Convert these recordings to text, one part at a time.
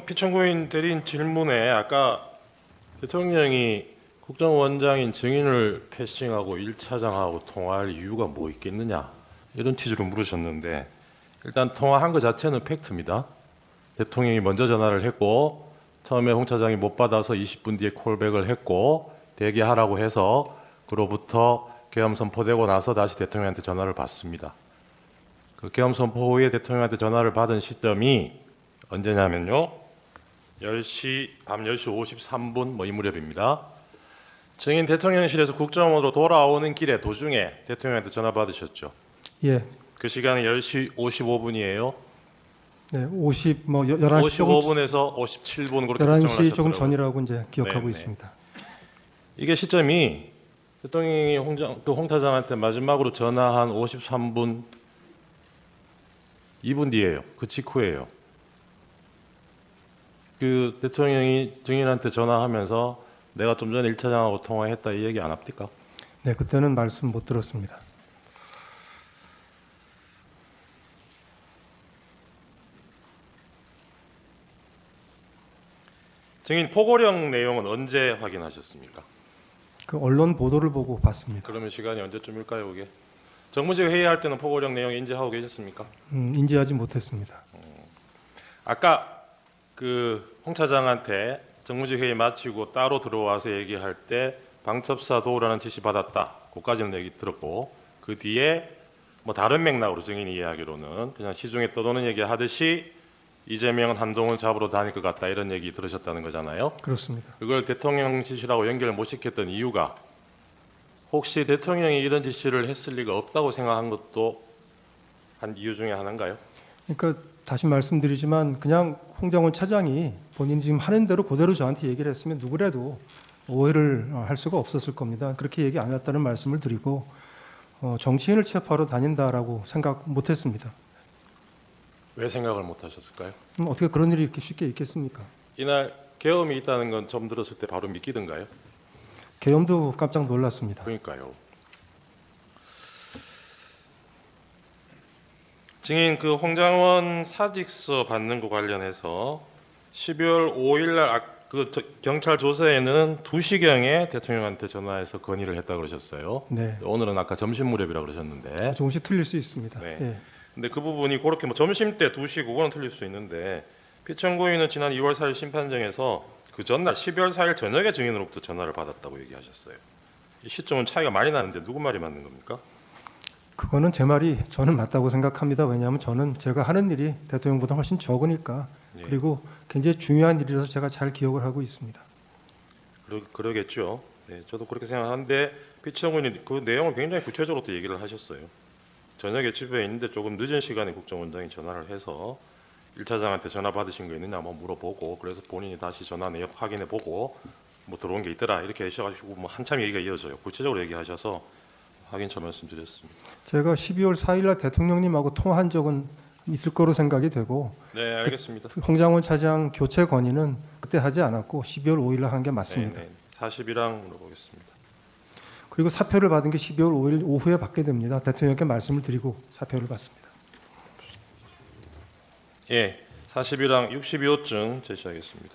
피청구인 대리인 질문에 아까 대통령이 국정원장인 증인을 패싱하고 1차장하고 통화할 이유가 뭐 있겠느냐 이런 취지로 물으셨는데, 일단 통화한 것 자체는 팩트입니다. 대통령이 먼저 전화를 했고 처음에 홍 차장이 못 받아서 20분 뒤에 콜백을 했고 대기하라고 해서 그로부터 계엄 선포되고 나서 다시 대통령한테 전화를 받습니다. 그 계엄 선포 후에 대통령한테 전화를 받은 시점이 언제냐면요, 밤 10시 53분 뭐 이 무렵입니다. 증인 대통령실에서 국정원으로 돌아오는 길에 도중에 대통령한테 전화 받으셨죠? 예. 그 시간이 10시 55분이에요. 네, 11시 55분에서 57분 그렇게 11시 조금 전이라고 이제 기억하고 네네. 있습니다. 이게 시점이 대통령이 홍 차장한테 마지막으로 전화한 53분 2분 뒤에요. 그 직후예요. 그 대통령이 증인한테 전화하면서 내가 좀 전에 1차장하고 통화했다 이 얘기 안 합니까? 네, 그때는 말씀 못 들었습니다. 증인 포고령 내용은 언제 확인하셨습니까? 그 언론 보도를 보고 봤습니다. 그러면 시간이 언제쯤일까요, 이게? 정무직 회의할 때는 포고령 내용 인지하고 계셨습니까? 인지하지 못했습니다. 아까 그 홍 차장한테 정무직 회의 마치고 따로 들어와서 얘기할 때 방첩사 도우라는 지시 받았다. 그까지는 얘기 들었고, 그 뒤에 뭐 다른 맥락으로 증인이 이야기로는 그냥 시중에 떠도는 얘기 하듯이 이재명은 한동훈 잡으러 다닐 것 같다 이런 얘기 들으셨다는 거잖아요. 그렇습니다. 그걸 대통령 지시라고 연결을 못 시켰던 이유가 혹시 대통령이 이런 지시를 했을 리가 없다고 생각한 것도 한 이유 중에 하나인가요? 그러니까 다시 말씀드리지만 그냥 홍장원 차장이 본인이 지금 하는 대로 그대로 저한테 얘기를 했으면 누구라도 오해를 할 수가 없었을 겁니다. 그렇게 얘기 안 했다는 말씀을 드리고 정치인을 체포하러 다닌다라고 생각 못했습니다. 왜 생각을 못 하셨을까요? 어떻게 그런 일이 이렇게 쉽게 있겠습니까? 이날 계엄이 있다는 건 처음 들었을 때 바로 믿기던가요? 계엄도 깜짝 놀랐습니다. 그러니까요. 증인 그 홍장원 사직서 받는 거 관련해서 12월 5일 날 그 경찰 조사에는 2시경에 대통령한테 전화해서 건의를 했다 그러셨어요. 네. 오늘은 아까 점심 무렵이라 그러셨는데. 조금씩 틀릴 수 있습니다. 네. 예. 근데 그 부분이 그렇게 뭐 점심 때 2시 그거는 틀릴 수 있는데, 피청구인은 지난 2월 4일 심판정에서 그 전날 12월 4일 저녁에 증인으로부터 전화를 받았다고 얘기하셨어요. 이 시점은 차이가 많이 나는데 누구 말이 맞는 겁니까? 그거는 제 말이 저는 맞다고 생각합니다. 왜냐하면 저는 제가 하는 일이 대통령보다 훨씬 적으니까. 예. 그리고 굉장히 중요한 일이라서 제가 잘 기억을 하고 있습니다. 그러겠죠. 네, 저도 그렇게 생각하는데 피청구인이 그 내용을 굉장히 구체적으로 또 얘기를 하셨어요. 저녁에 집에 있는데 조금 늦은 시간에 국정원장이 전화를 해서 1차장한테 전화 받으신 거 있느냐 뭐 물어보고, 그래서 본인이 다시 전화 내역 확인해보고 뭐 들어온 게 있더라 이렇게 하셔가지고 뭐 한참 얘기가 이어져요. 구체적으로 얘기하셔서 확인차 말씀드렸습니다. 제가 12월 4일 날 대통령님하고 통화한 적은 있을 거로 생각이 되고, 네, 알겠습니다. 홍장원 차장 교체 건의는 그때 하지 않았고 12월 5일 날 한 게 맞습니다. 네, 40이랑 물어보겠습니다. 그리고 사표를 받은 게 12월 5일 오후에 받게 됩니다. 대통령께 말씀을 드리고 사표를 받습니다. 예, 40이랑 62호증 제시하겠습니다.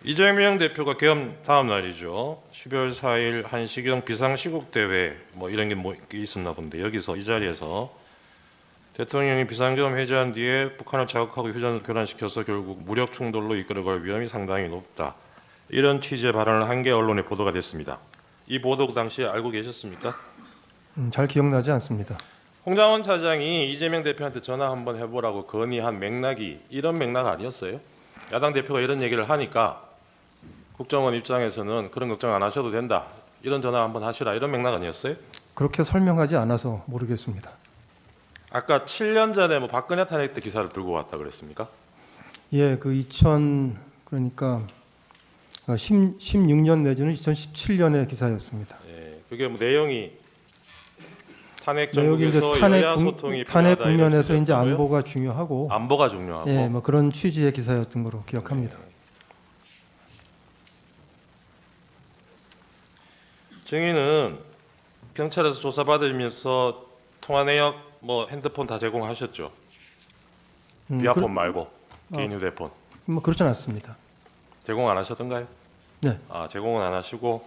이재명 대표가 계엄 다음 날이죠. 12월 4일 한시경 비상시국 대회 뭐 이런 게 뭐 있었나 본데, 여기서 이 자리에서 대통령이 비상계엄 해제한 뒤에 북한을 자극하고 휴전 교란시켜서 결국 무력 충돌로 이끌어갈 위험이 상당히 높다. 이런 취지의 발언을 한 게 언론에 보도가 됐습니다. 이 보도 그 당시에 알고 계셨습니까? 잘 기억나지 않습니다. 홍장원 차장이 이재명 대표한테 전화 한번 해보라고 건의한 맥락이 이런 맥락 아니었어요? 야당 대표가 이런 얘기를 하니까 국정원 입장에서는 그런 걱정 안 하셔도 된다, 이런 전화 한번 하시라, 이런 맥락 아니었어요? 그렇게 설명하지 않아서 모르겠습니다. 아까 7년 전에 뭐 박근혜 탄핵 때 기사를 들고 왔다 그랬습니까? 예, 그 16년 내지는 2017년의 기사였습니다. 예, 그게 뭐 내용이 탄핵 내용이 이제 정국에서 여야 소통이 탄핵 필요하다 이런 국면에서 이제 취지였고요. 안보가 중요하고, 안보가 중요하고. 예, 뭐 그런 취지의 기사였던 걸로 기억합니다. 증인은 경찰에서 조사받으면서 통화 내역 뭐 핸드폰 다 제공하셨죠? 비아폰 말고. 개인 휴대폰 뭐 그렇진 않습니다. 제공 안 하셨던가요? 네. 제공은 안 하시고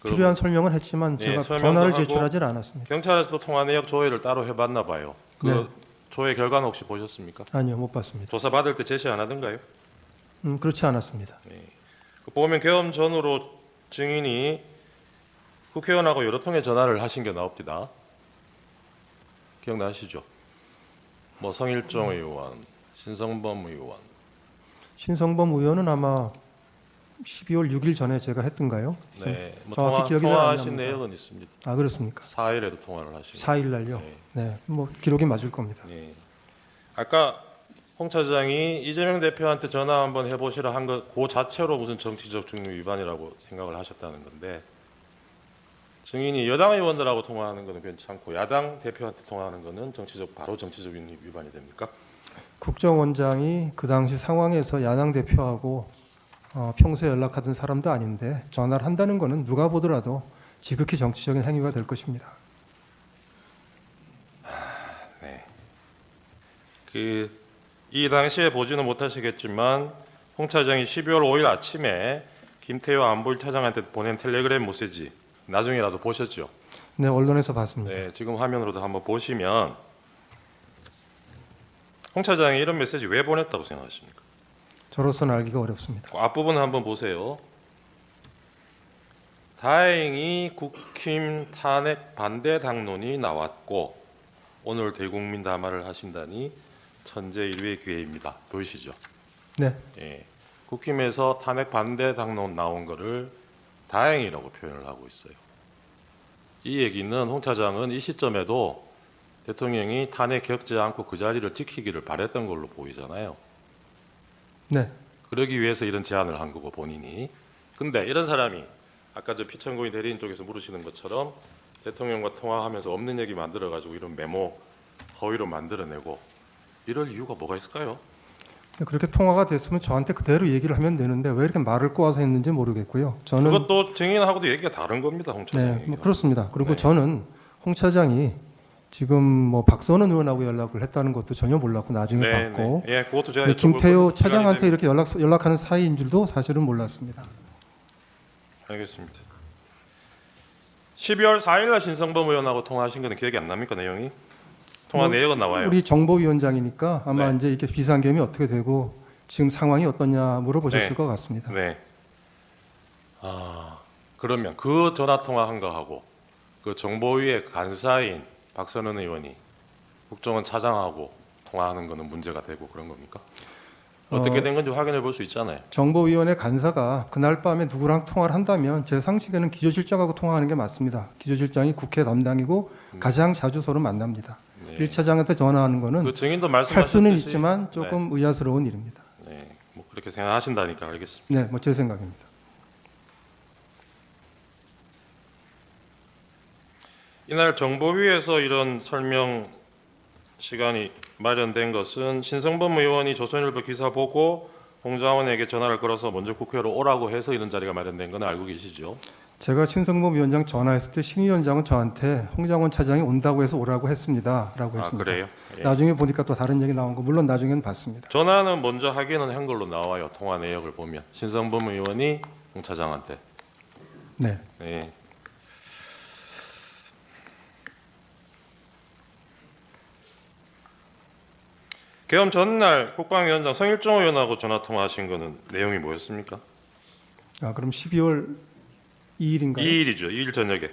그리고 필요한 설명은 했지만 예, 제가 설명도 전화를 하고 제출하지 않았습니다. 경찰에서 통화 내역 조회를 따로 해봤나 봐요. 그 네. 조회 결과는 혹시 보셨습니까? 아니요, 못 봤습니다. 조사 받을 때 제시 안 하던가요? 그렇지 않았습니다. 그 보면 계엄 전후로 증인이 국회의원하고 여러 통의 전화를 하신 게 나옵니다. 기억나시죠? 뭐 성일종 의원, 신성범 의원. 신성범 의원은 아마 12월 6일 전에 제가 했던가요? 네, 뭐 정확히 기억이 잘 안 통화하신 납니다. 내역은 있습니다. 아, 그렇습니까? 4일에도 통화를 하시고. 4일 날요. 네. 네, 뭐 기록이 맞을 겁니다. 예. 아까 홍 차장이 이재명 대표한테 전화 한번 해보시라 한 것, 그 자체로 무슨 정치적 중립 위반이라고 생각을 하셨다는 건데, 증인이 여당 의원들하고 통화하는 것은 괜찮고 야당 대표한테 통화하는 것은 바로 정치적 위반이 됩니까? 국정원장이 그 당시 상황에서 야당 대표하고 평소에 연락하던 사람도 아닌데 전화를 한다는 것은 누가 보더라도 지극히 정치적인 행위가 될 것입니다. 이 당시에 보지는 못하시겠지만 홍 차장이 12월 5일 아침에 김태효 안보일 차장한테 보낸 텔레그램 메시지 나중에라도 보셨죠? 네, 언론에서 봤습니다. 네, 지금 화면으로도 한번 보시면 홍 차장이 이런 메시지 왜 보냈다고 생각하십니까? 저로서는 알기가 어렵습니다. 그 앞부분 한번 보세요. 다행히 국힘 탄핵 반대 당론이 나왔고 오늘 대국민 담화를 하신다니 천재일우의 기회입니다. 보이시죠? 네, 예. 국힘에서 탄핵 반대 당론 나온 거를 다행이라고 표현을 하고 있어요. 이 얘기는 홍 차장은 이 시점에도 대통령이 탄핵 겪지 않고 그 자리를 지키기를 바랬던 걸로 보이잖아요. 네, 그러기 위해서 이런 제안을 한 거고 본인이. 근데 이런 사람이 아까 저 피천고인 대리인 쪽에서 물으시는 것처럼 대통령과 통화하면서 없는 얘기 만들어가지고 이런 메모 허위로 만들어내고 이럴 이유가 뭐가 있을까요? 그렇게 통화가 됐으면 저한테 그대로 얘기를 하면 되는데 왜 이렇게 말을 꼬아서 했는지 모르겠고요. 저는 그것도 증인하고도 얘기가 다른 겁니다, 홍 차장이. 네, 뭐 그렇습니다. 그리고 네. 저는 홍 차장이 지금 뭐 박선원 의원하고 연락을 했다는 것도 전혀 몰랐고 나중에 봤고 예, 그것도 제가 근데 여쭤볼 김태효 거- 차장한테 시간이 이렇게 연락하는 사이인 줄도 사실은 몰랐습니다. 알겠습니다. 12월 4일 날 신성범 의원하고 통화하신 거는 기억이 안 납니까, 내용이? 통화 뭐, 내역은 나와요. 우리 정보위원장이니까 아마 네. 이제 이렇게 비상계엄이 어떻게 되고 지금 상황이 어떠냐 물어보셨을 네. 것 같습니다. 네. 그러면 그 전화 통화한 거하고 그 정보위의 간사인 박선원 의원이 국정원 차장하고 통화하는 거는 문제가 되고 그런 겁니까? 어떻게 된 건지 확인해 볼 수 있잖아요. 정보위원회 간사가 그날 밤에 누구랑 통화를 한다면 제 상식에는 기조실장하고 통화하는 게 맞습니다. 기조실장이 국회 담당이고 가장 자주 서로 만납니다. 네. 1차장한테 전화하는 거는 그 증인도 할 말씀하셨듯이 수는 있지만 조금 의아스러운 일입니다. 네, 뭐 그렇게 생각하신다니까 알겠습니다. 네, 뭐 제 생각입니다. 이날 정보위에서 이런 설명 시간이 마련된 것은 신성범 의원이 조선일보 기사 보고 홍장원에게 전화를 걸어서 먼저 국회로 오라고 해서 이런 자리가 마련된 건 알고 계시죠? 제가 신성범 위원장 전화했을 때 신 위원장은 저한테 홍장원 차장이 온다고 해서 오라고 했습니다라고 했습니다. 그래요? 예. 나중에 보니까 또 다른 얘기 나온 거 물론 나중에는 봤습니다. 전화는 먼저 하기는 한 걸로 나와요. 통화 내역을 보면 신성범 의원이 홍 차장한테. 네. 네. 계엄 전날 국방위원장 성일종 의원하고 전화 통화하신 거는 내용이 뭐였습니까? 그럼 12월 2일인가요? 2일이죠. 2일 저녁에.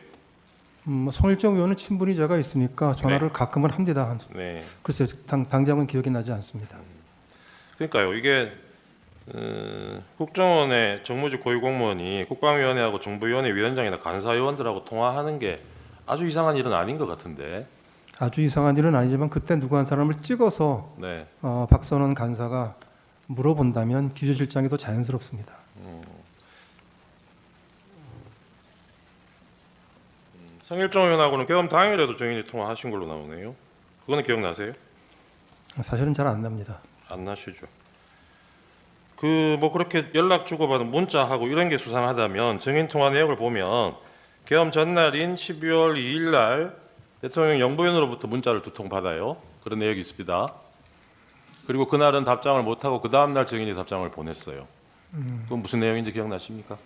송일정 의원은 친분이 제가 있으니까 전화를 가끔은 합니다. 네. 글쎄요, 당장은 기억이 나지 않습니다. 그러니까요. 이게 국정원의 정무직 고위공무원이 국방위원회하고 정보위원회 위원장이나 간사위원들하고 통화하는 게 아주 이상한 일은 아닌 것 같은데. 아주 이상한 일은 아니지만 그때 누구 한 사람을 찍어서 네. 박선원 간사가 물어본다면 기조실장이 더 자연스럽습니다. 성일종 의원하고는 계엄 당일에도 정인이 통화하신 걸로 나오네요. 그거는 기억나세요? 사실은 잘 안 납니다. 안 나시죠? 그 뭐 그렇게 연락 주고받은 문자하고 이런 게 수상하다면 정인 통화 내역을 보면 계엄 전날인 12월 2일 날 대통령 영부인으로부터 문자를 2통 받아요. 그런 내역이 있습니다. 그리고 그날은 답장을 못하고 그 다음날 증인이 답장을 보냈어요. 그건 무슨 내용인지 기억나십니까?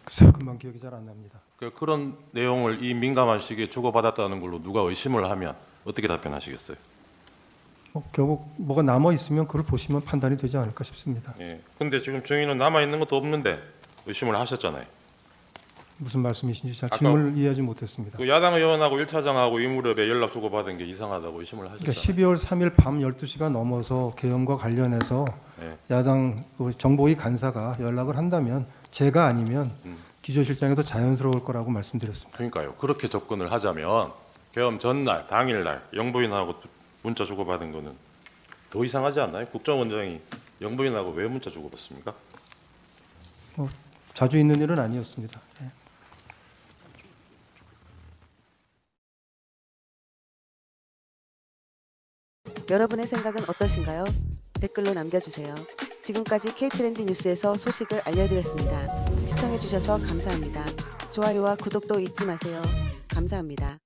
글쎄요, 금방 기억이 잘 안 납니다. 그런 내용을 이 민감한 시기에 주고받았다는 걸로 누가 의심을 하면 어떻게 답변하시겠어요? 결국 뭐가 남아 있으면 그걸 보시면 판단이 되지 않을까 싶습니다. 예. 근데 지금 증인은 남아 있는 것도 없는데 의심을 하셨잖아요. 무슨 말씀이신지 잘 아까 질문을 이해하지 못했습니다. 그 야당 의원하고 1차장하고 이 무렵에 연락 주고받은 게 이상하다고 의심을 그러니까 하셨잖아요. 12월 3일 밤 12시가 넘어서 개헌과 관련해서 예. 야당 그 정보위 간사가 연락을 한다면 제가 아니면 기조실장에도 자연스러울 거라고 말씀드렸습니다. 그러니까요. 그렇게 접근을 하자면 계엄 전날, 당일날 영부인하고 문자 주고받은 거는 더 이상하지 않나요? 국정원장이 영부인하고 왜 문자 주고받습니까? 자주 있는 일은 아니었습니다. 예. 여러분의 생각은 어떠신가요? 댓글로 남겨주세요. 지금까지 K트렌드 뉴스에서 소식을 알려드렸습니다. 시청해주셔서 감사합니다. 좋아요와 구독도 잊지 마세요. 감사합니다.